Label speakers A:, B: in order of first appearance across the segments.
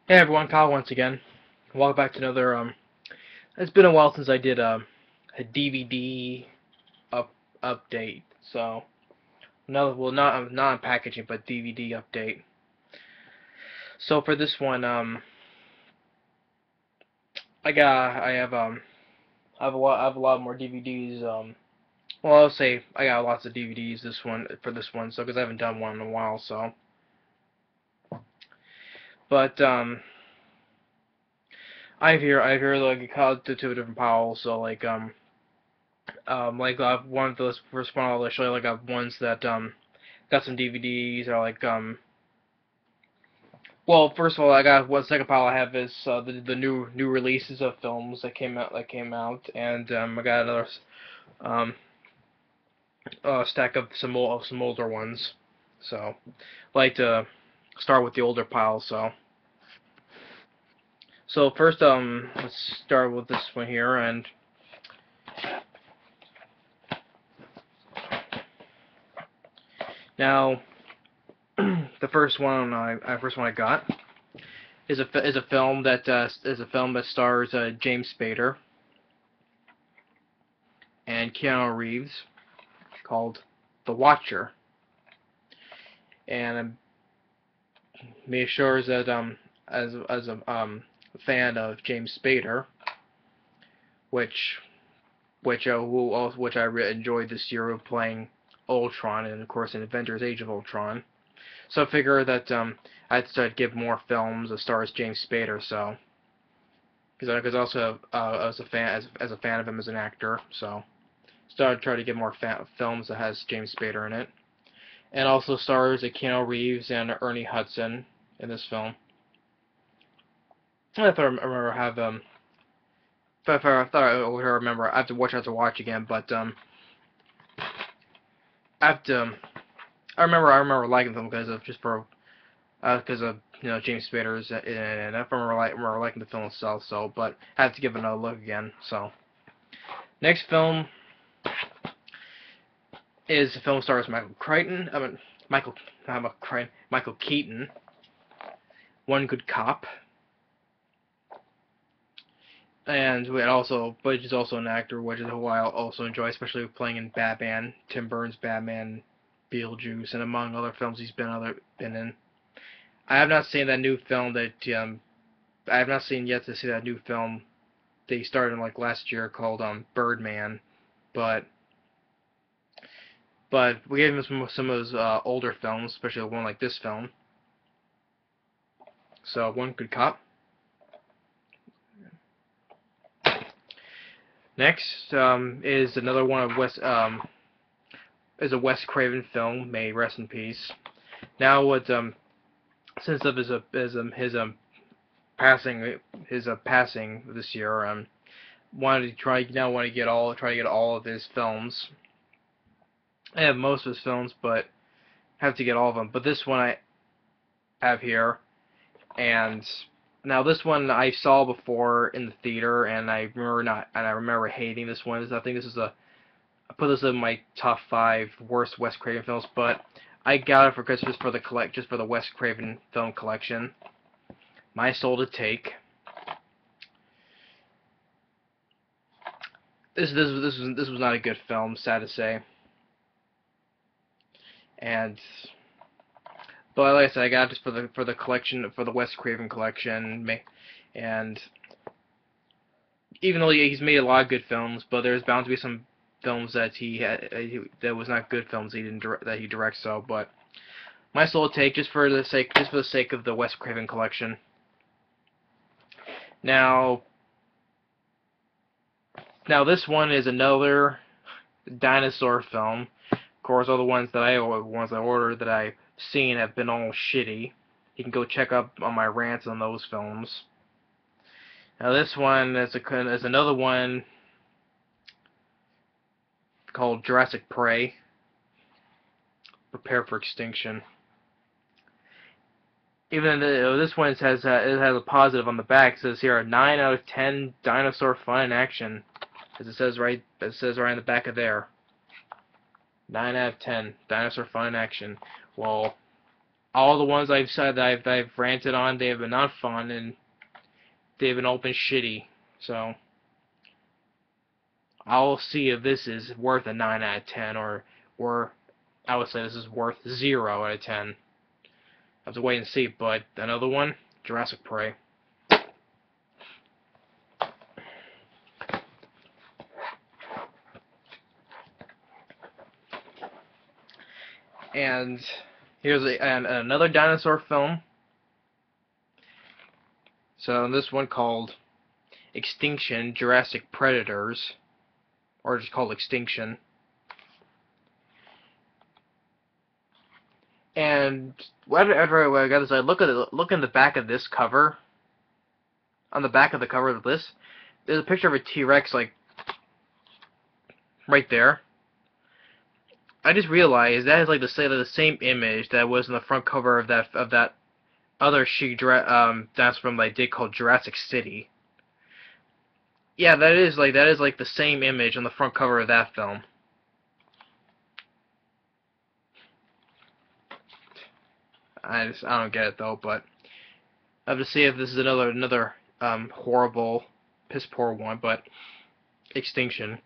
A: Hey everyone, Kyle once again. Welcome back to another it's been a while since I did a DVD up update. So no, well, not packaging, but DVD update. So for this one, I have a lot more DVDs. Well, I'll say I got lots of DVDs this one, so because I haven't done one in a while. So but I have here like a couple to two different piles. So like one of those first one I'll show you, like ones that got some DVDs, or like well, first of all, I got one second pile I have is the new releases of films that came out, and I got another um stack of some older ones. So I like to start with the older pile. So first, let's start with this one here. And now the first one I got is a film that stars James Spader and Keanu Reeves, called The Watcher. And me assures that as a fan of James Spader, which which I really enjoyed this year of playing Ultron, and of course in Avengers Age of Ultron. So I figure that I'd start give more films that stars James Spader. So because also as a fan as a fan of him as an actor, so started trying to get more films that has James Spader in it. And also stars Keanu Reeves and Ernie Hudson in this film. I thought I remember have I thought I would remember. I have to watch again, but I have to. I remember liking them because of James Spader's in it, and I remember liking the film itself. So, but I have to give it another look again. So, next film is the film stars Michael Crichton. I mean Michael, not Crichton, Michael Keaton. One Good Cop. And but he's also an actor, which is who I also enjoy, especially playing in Batman, Tim Burton's Batman, Beetlejuice, and among other films he's been in. I have not seen that new film that I have not seen yet to see that new film they started in like last year called Birdman, but we gave him some of his older films, especially one like this film. So One Good Cop. Next is another one of is a Wes Craven film. May he rest in peace. Now with since of his passing this year, wanted to try to get all of his films. I have most of his films, but have to get all of them. But this one I have here, and now this one I saw before in the theater, and I remember hating this one. I think this is I put this in my top 5 worst Wes Craven films, but I got it for Christmas for just for the Wes Craven film collection. My Soul to Take. This was not a good film, sad to say. And but like I said, I got it just for the collection, for the Wes Craven collection. And even though he's made a lot of good films, but there's bound to be some films that that was not good films that he directs. So, but My Soul to Take, just for the sake of the Wes Craven collection. Now this one is another dinosaur film. Of course, all the ones I ordered that I've seen have been all shitty. You can go check up on my rants on those films. Now this one is another one called Jurassic Prey. Prepare for Extinction. Even though this one has it has a positive on the back. It says here a 9 out of 10 dinosaur fun and action, as it says right in the back of there. 9 out of 10 dinosaur fun and action. Well, all the ones I've said that I've ranted on, they have been not fun, and they've been all been shitty. So I'll see if this is worth a 9 out of 10, or I would say this is worth 0 out of 10. I have to wait and see. But another one, Jurassic Prey. And here's another dinosaur film. So this one called Extinction, Jurassic Predators, or just called Extinction. And after I got this, I look in the back of this cover. On the back of the cover of this, there's a picture of a T-Rex, like right there. I just realized that is like the same image that was in the front cover of that other dinosaur film I did called Jurassic City. Yeah, that is like the same image on the front cover of that film. I don't get it though, but I have to see if this is another horrible, piss poor one. But Extinction,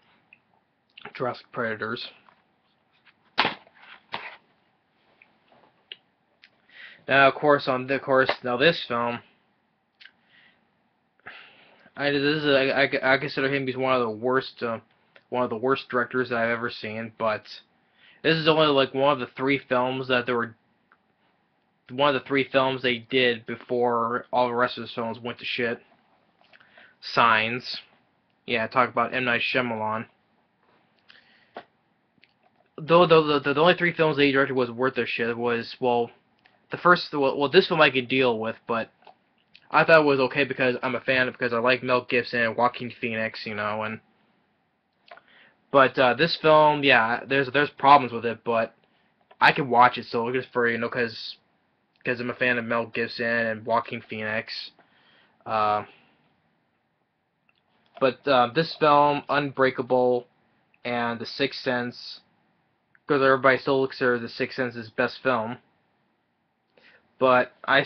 A: Jurassic Predators. Now, of course, now this film, I consider him he's one of the worst directors that I've ever seen. But this is only like one of the three films they did before all the rest of his films went to shit. Signs, yeah, talk about M. Night Shyamalan. Though the only three films that he directed was worth their shit was, well, this film I could deal with, but I thought it was okay because I'm a fan, because I like Mel Gibson and Joaquin Phoenix, you know, but this film, yeah, there's problems with it, but I can watch it still just for, you know, because I'm a fan of Mel Gibson and Joaquin Phoenix. But this film, Unbreakable, and The Sixth Sense, because everybody still looks at The Sixth Sense's best film. But my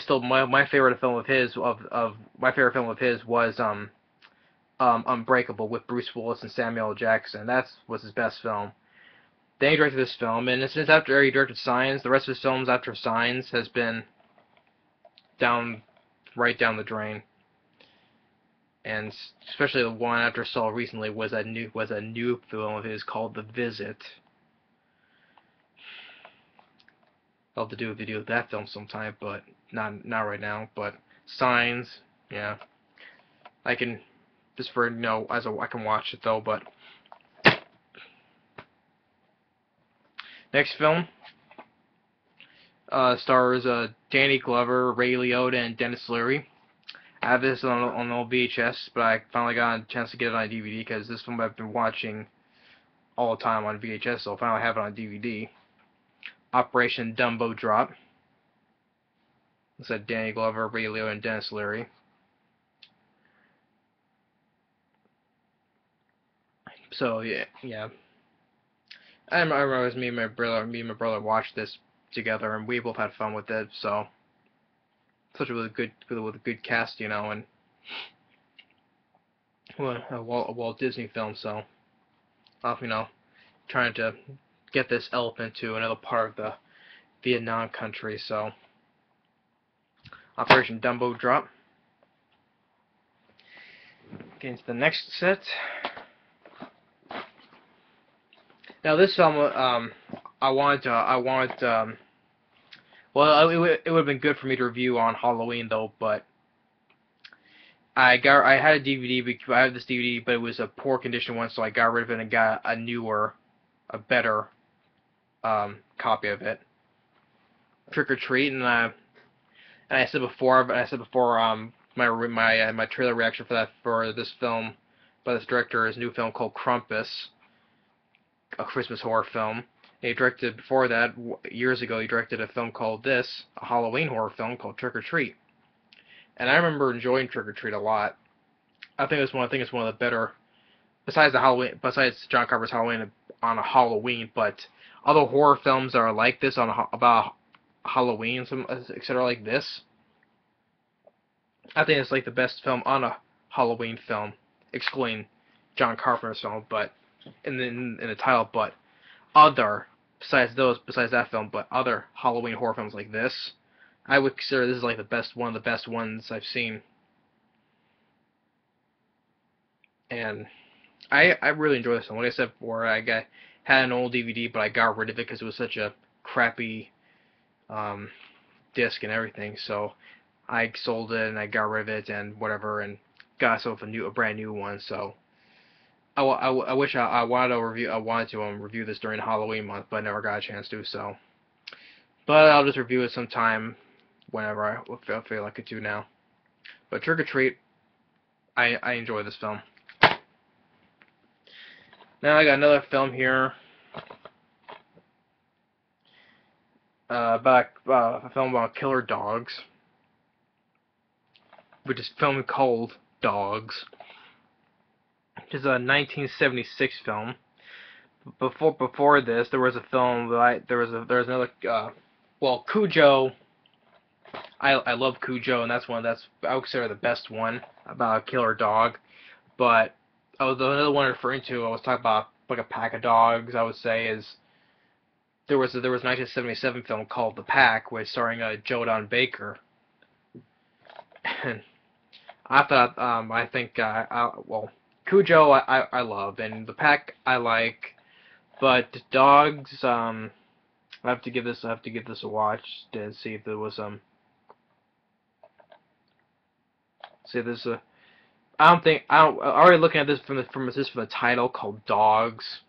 A: favorite film of his was Unbreakable with Bruce Willis and Samuel L. Jackson. That was his best film. Then he directed this film, and since after he directed Signs, the rest of his films after Signs has been right down the drain. And especially the one after Saw recently was a new film of his called The Visit. I'll have to do a video of that film sometime, but not right now. But Signs, yeah, I can just for I can watch it though. But next film stars Danny Glover, Ray Liotta, and Dennis Leary. I have this on old VHS, but I finally got a chance to get it on DVD because this film I've been watching all the time on VHS, so I finally have it on DVD. Operation Dumbo Drop. It said Danny Glover, Ray Liotta, and Dennis Leary. So yeah. I remember it was me and my brother watched this together, and we both had fun with it. So such with a good cast, you know, and well, a Walt Disney film. So, you know, trying to get this elephant to another part of the Vietnam country. So, Operation Dumbo Drop. Getting to the next set. Now this film, well, it would have been good for me to review on Halloween though, but I had a DVD. I had this DVD, but it was a poor condition one, so I got rid of it and got a newer, a better copy of it. Trick or Treat, and I said before, my trailer reaction for this film by this director, his new film called Krampus, a Christmas horror film. And he directed before that years ago. He directed a film called a Halloween horror film called Trick or Treat, and I remember enjoying Trick or Treat a lot. I think it's one of the better, besides John Carpenter's Halloween on a Halloween, but other horror films that are like this about Halloween, some etc. like this. I think it's like the best film on a Halloween film, excluding John Carpenter's film, but in the title, but other besides that film, but other Halloween horror films like this, I would consider this is like one of the best ones I've seen. And I really enjoy this one. Like I said before, had an old DVD, but I got rid of it because it was such a crappy um, disc and everything. So I sold it and I got rid of it and whatever, and got myself a brand new one. So I wish I wanted to review this during Halloween month, but I never got a chance to. So, but I'll just review it sometime whenever I feel like it to now. But Trick or Treat, I enjoy this film. Now I got another film here about a film about killer dogs, which is a film called Dogs. Which is a 1976 film. Before this, there was a film that there was another. Well, Cujo. I love Cujo, and I would consider the best one about a killer dog. But the another one referring to, I was talking about like a pack of dogs. I would say is there was a 1977 film called The Pack, which starring Joe Don Baker. And I thought I think well, Cujo I love, and The Pack I like, but Dogs I have to give this a watch to see if there was see this I don't think already looking at this from the title called Dogs.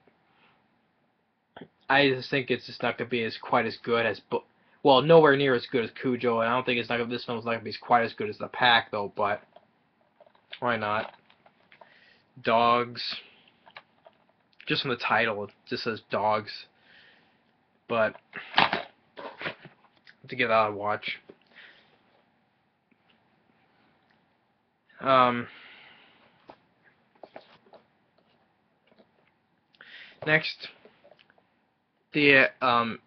A: I just think it's just not gonna be quite as good as well, nowhere near as good as Cujo, and I don't think this film's not gonna be quite as good as The Pack though, but why not? Dogs. Just from the title, it just says Dogs. But to give that a watch. Next, the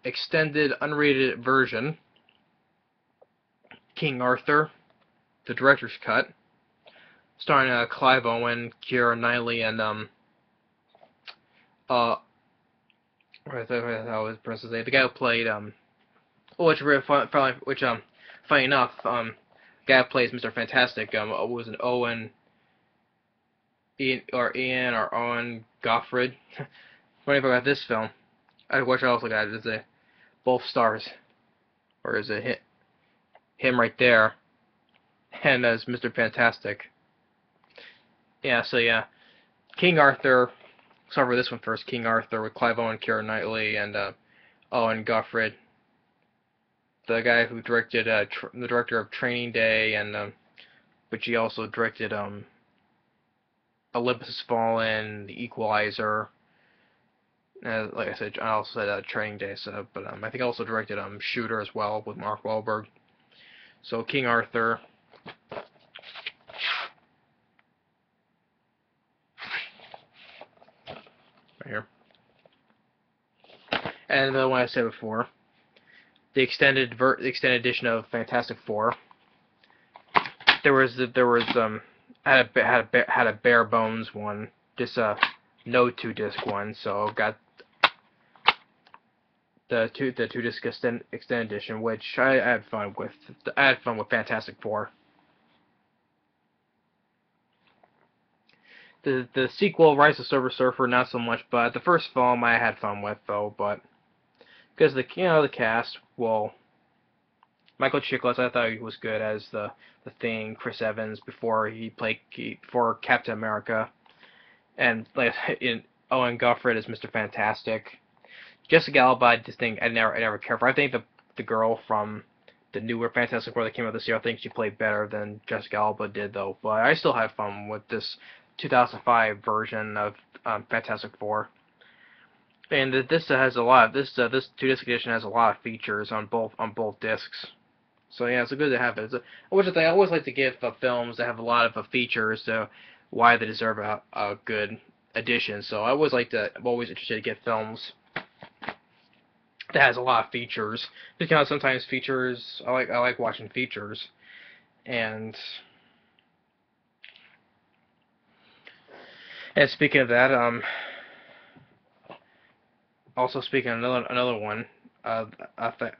A: extended unrated version, King Arthur, the director's cut, starring Clive Owen, Keira Knightley, and what was Princess name? The guy who played funny enough, the guy who plays Mr. Fantastic was an Ian or Owen Goffred. Funny about this film, which I also got, is both stars, or is it him right there, and as Mr. Fantastic. Yeah, so yeah, King Arthur. Let's cover this one first. King Arthur with Clive Owen, Keira Knightley, and Owen Goffred, the guy who directed the director of Training Day, and which he also directed Olympus Has Fallen, The Equalizer. Like I said, I also said Training Day, so, but I think I also directed Shooter as well with Mark Wahlberg. So King Arthur. Right here. And the one I said before, the extended edition of Fantastic Four. There was had a bare bones one, just a no 2-disc one. So got the two disc extended edition, which I had fun with. I had fun with Fantastic Four. The sequel, Rise of Silver Surfer, not so much, but the first film I had fun with though. But because the cast, well, Michael Chiklis, I thought he was good as the Thing. Chris Evans before before Captain America, and like in Owen Goffred as Mr. Fantastic. Jessica Alba, I just think I never cared for. I think the girl from the newer Fantastic Four that came out this year, I think she played better than Jessica Alba did though. But I still had fun with this 2005 version of Fantastic Four. And this has a lot. This 2-disc edition has a lot of features on both discs. So yeah, it's good to have it. I always like to give films that have a lot of features why they deserve a good edition. So I'm always interested to get films that has a lot of features, because sometimes features I like watching features. And speaking of that, also speaking of another one, I think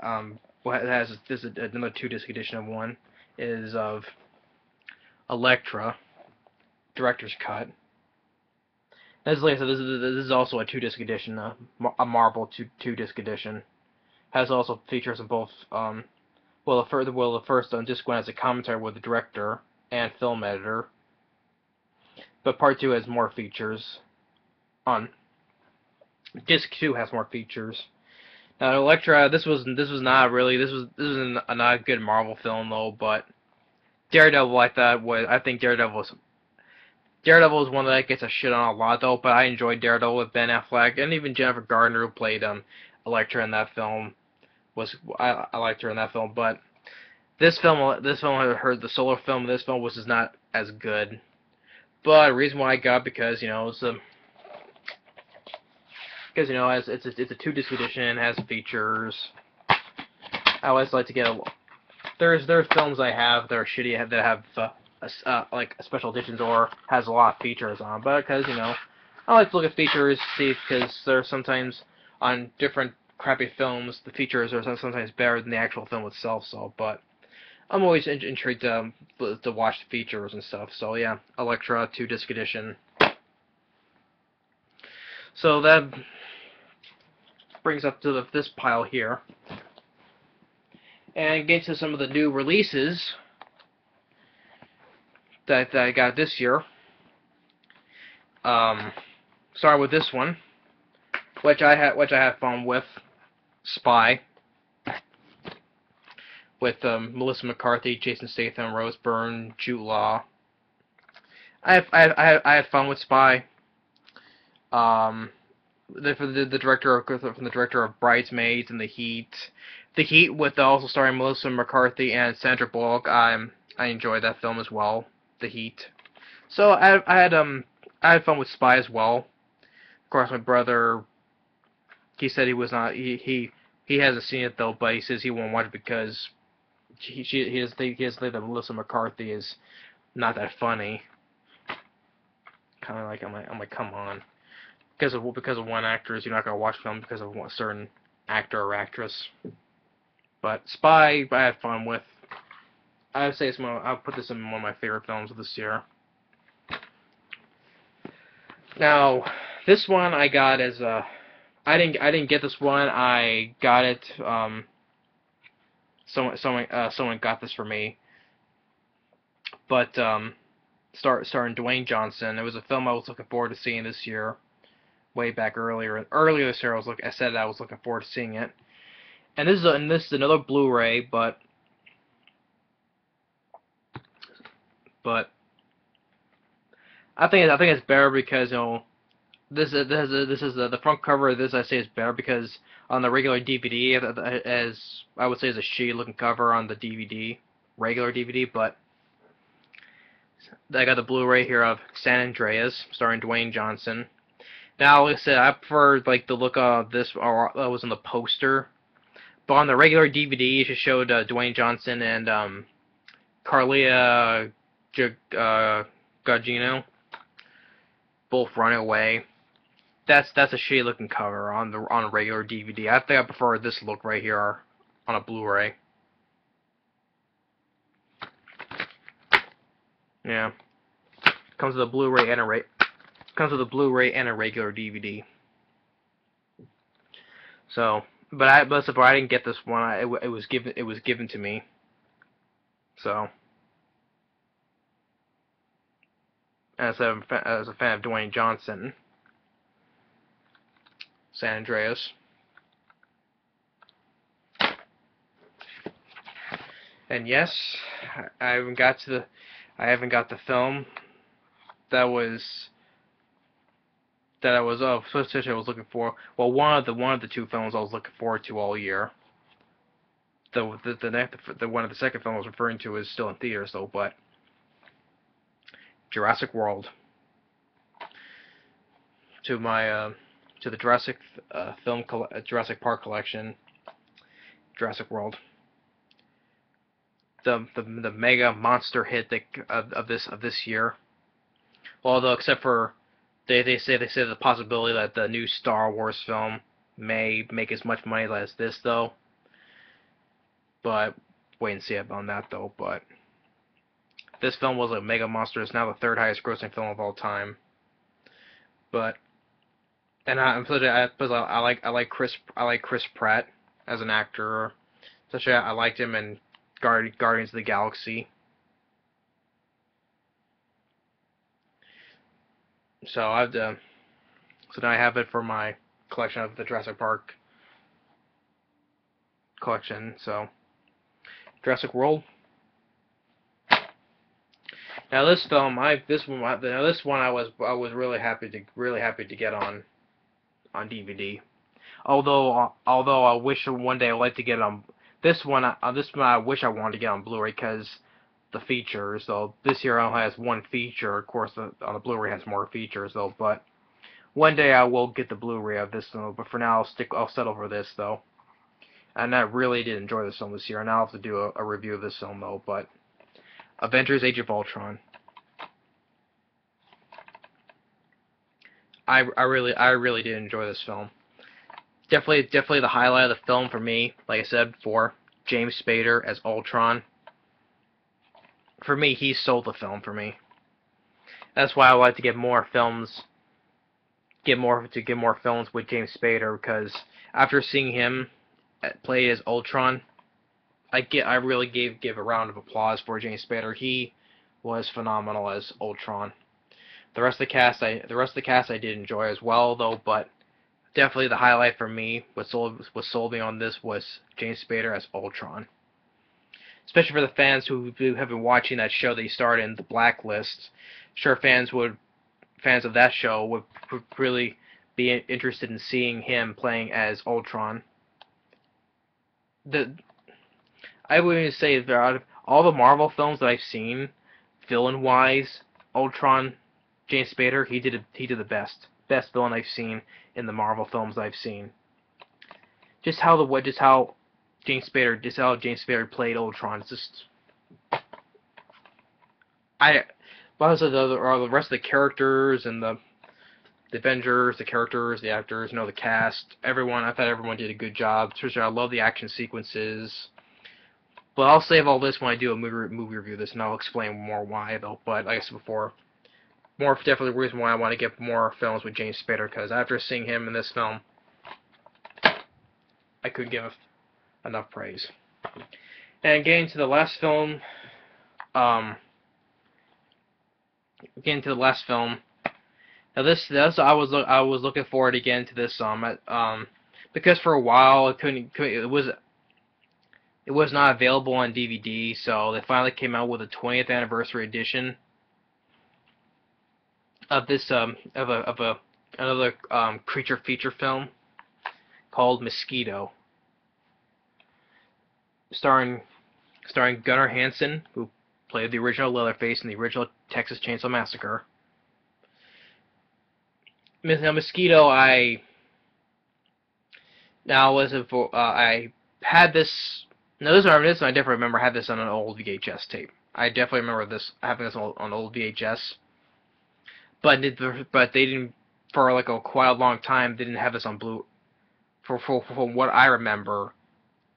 A: what has this is another 2-disc edition of one is of Elektra director's cut. As like I said, this is also a 2-disc edition, a Marvel 2-disc edition. Has also features in both the first on disc 1 has a commentary with the director and film editor, but part 2 has more features. On disc 2 has more features. Now, Elektra, this was not really this was not a good Marvel film though, but Daredevil I think Daredevil is one that gets a shit on a lot though, but I enjoyed Daredevil with Ben Affleck, and even Jennifer Gardner, who played Elektra in that film, I liked her in that film. But this film I heard the solo film of this film was just not as good. But the reason why I got because it's it's a 2-disc edition, has features. I always like to get there's films I have that are shitty that have like special editions or has a lot of features on, but because I like to look at features, see, because there's sometimes on different crappy films the features are sometimes better than the actual film itself. So, but I'm always intrigued to watch the features and stuff. So yeah, Elektra 2-disc edition. So that brings up to this pile here, and get to some of the new releases that I got this year. Start with this one, which I had fun with, Spy, with Melissa McCarthy, Jason Statham, Rose Byrne, Jude Law. I had fun with Spy. From the director of Bridesmaids and The Heat with also starring Melissa McCarthy and Sandra Bullock. I enjoyed that film as well, The Heat. So I had fun with Spy as well. Of course, my brother, he said he was not he hasn't seen it though, but he says he won't watch it because he doesn't think that Melissa McCarthy is not that funny. Kind of like I'm like come on. Because of one actress, you're not gonna watch film because of one certain actor or actress. But Spy, I had fun with. I would say I'll put this in one of my favorite films of this year. Now, this one I got as a. I didn't get this one. I got it. Someone got this for me. But starring Dwayne Johnson. It was a film I was looking forward to seeing this year. Way back earlier this year, I said I was looking forward to seeing it, and this is another Blu-ray, but I think it's better because this is the front cover of this I say is better because on the regular DVD, as I would say, is a shitty looking cover on the DVD, regular DVD, but I got the Blu-ray here of San Andreas starring Dwayne Johnson. Now, like I said, I prefer like the look of this or that was on the poster, but on the regular DVD, it just showed Dwayne Johnson and Carlia Gugino both running away. That's a shitty looking cover on a regular DVD. I think I prefer this look right here on a Blu-ray. Yeah, comes with a Blu-ray and a regular DVD. So, but I didn't get this one. It was given to me. So, as a fan of Dwayne Johnson, San Andreas. And yes, I haven't got the film that I was looking for. Well, one of the two films I was looking forward to all year. The second film I was referring to is still in theaters though, but Jurassic World. To the Jurassic Jurassic Park collection. Jurassic World. The mega monster hit of this year. Although except for they say the possibility that the new Star Wars film may make as much money as this though. But wait and see about that though. But this film was a mega monster. It's now the third highest grossing film of all time. But and I like Chris Pratt as an actor. Especially I liked him in Guardians of the Galaxy. So so now I have it for my collection of the Jurassic Park collection. So Jurassic World. Now this film, this one I was really happy to get on DVD. Although I wish one day I'd like to get it on this one I wish I wanted to get on Blu-ray because the features. So this year only has one feature. Of course, on the Blu-ray has more features though. But one day I will get the Blu-ray of this though. But for now, I'll settle for this though. And I really did enjoy this film this year. And I'll have to do a review of this film though. But Avengers Age of Ultron. I really did enjoy this film. Definitely the highlight of the film for me, like I said before, James Spader as Ultron. For me, he sold the film for me. That's why I like to get more films, get more films with James Spader, because after seeing him play as Ultron, I really give a round of applause for James Spader. He was phenomenal as Ultron. The rest of the cast I did enjoy as well though, but definitely the highlight for me, what sold me on this was James Spader as Ultron. Especially for the fans who have been watching that show that he starred in, The Blacklist. Sure, fans of that show would really be interested in seeing him playing as Ultron. I would even say that out of all the Marvel films that I've seen, villain-wise, Ultron, James Spader, he did the best villain I've seen in the Marvel films I've seen. Just how James Spader played Ultron. It's just the rest of the characters and the Avengers, the characters, the actors, the cast, everyone. I thought everyone did a good job. Especially I love the action sequences. But I'll save all this when I do a movie review of this, and I'll explain more why though. But like I said before, definitely the reason why I want to get more films with James Spader, because after seeing him in this film, I couldn't give enough praise. And getting to the last film, now this I was looking forward again to this because for a while it was not available on DVD, so they finally came out with a 20th anniversary edition of this another creature feature film called Mosquito, starring Gunnar Hansen, who played the original Leatherface in the original Texas Chainsaw Massacre. Now Mosquito, I had this. No, this I definitely remember. I had this on an old VHS tape. I definitely remember having this on old VHS. But they didn't, for like quite a long time, they didn't have this on Blu. For what I remember,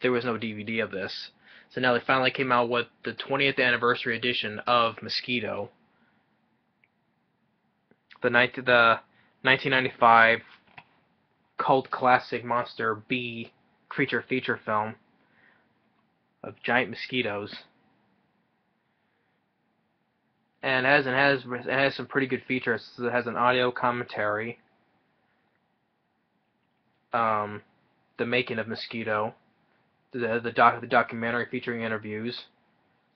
A: there was no DVD of this. So now they finally came out with the 20th anniversary edition of Mosquito, the 1995 cult classic monster B creature feature film of giant mosquitoes. And it has some pretty good features. It has an audio commentary, the making of Mosquito, the documentary featuring interviews,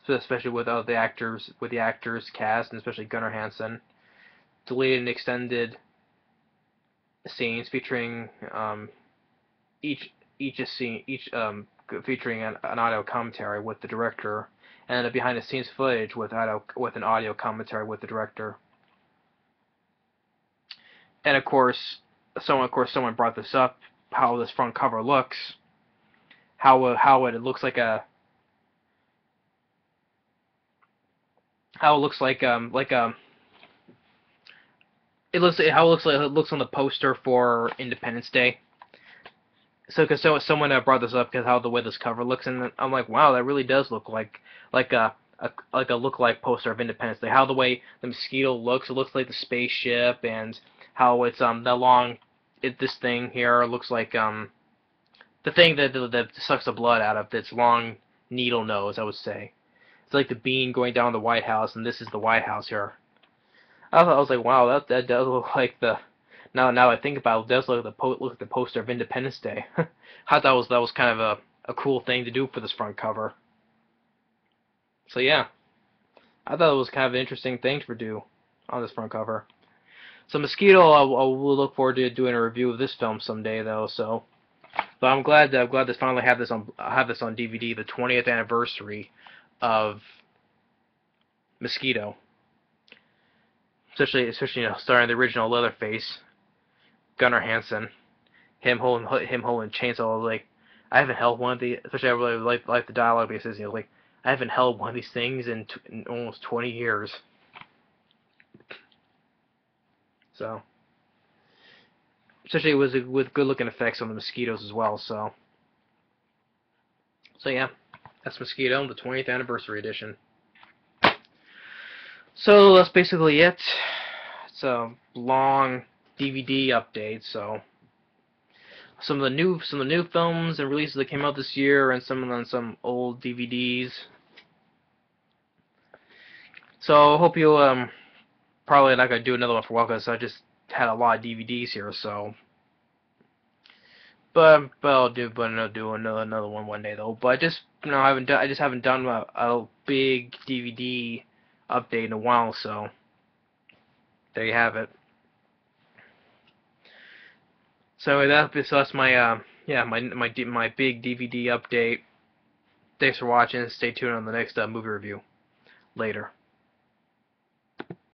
A: so especially with the actors cast, and especially Gunnar Hansen, deleted and extended scenes featuring each featuring an audio commentary with the director, and a behind-the-scenes footage with an audio commentary with the director. And of course, someone brought this up, how this front cover looks, how it looks like a how it looks like it looks how it looks on the poster for Independence Day. So someone brought this up because how the way this cover looks, and I'm like, wow, that really does look like a look-like poster of Independence Day. How the way the Mosquito looks, it looks like the spaceship, and how it's that long. This thing here looks like the thing that sucks the blood out of its long needle nose, I would say. It's like the beam going down the White House, and this is the White House here. I was like, wow, that does look like the. Now I think about it, it does look like the poster of Independence Day. I thought that was kind of a cool thing to do for this front cover. So yeah, I thought it was kind of an interesting thing to do on this front cover. So Mosquito, I will look forward to doing a review of this film someday though. So, but I'm glad to finally have this on DVD, the 20th anniversary of Mosquito. Especially starring the original Leatherface, Gunnar Hansen, him holding chainsaw. Like, I haven't held one of the. Especially I really like the dialogue because like I haven't held one of these things in almost 20 years. So, especially with good looking effects on the mosquitoes as well. So yeah, that's Mosquito, the 20th anniversary edition. So that's basically it. It's a long DVD update. So some of the new films and releases that came out this year, and some old DVDs. So I hope you probably not gonna do another one for a while because I just had a lot of DVDs here. So, but I'll do another one day though. But I just I just haven't done a big DVD update in a while. So there you have it. So that's my my big DVD update. Thanks for watching. Stay tuned on the next movie review later.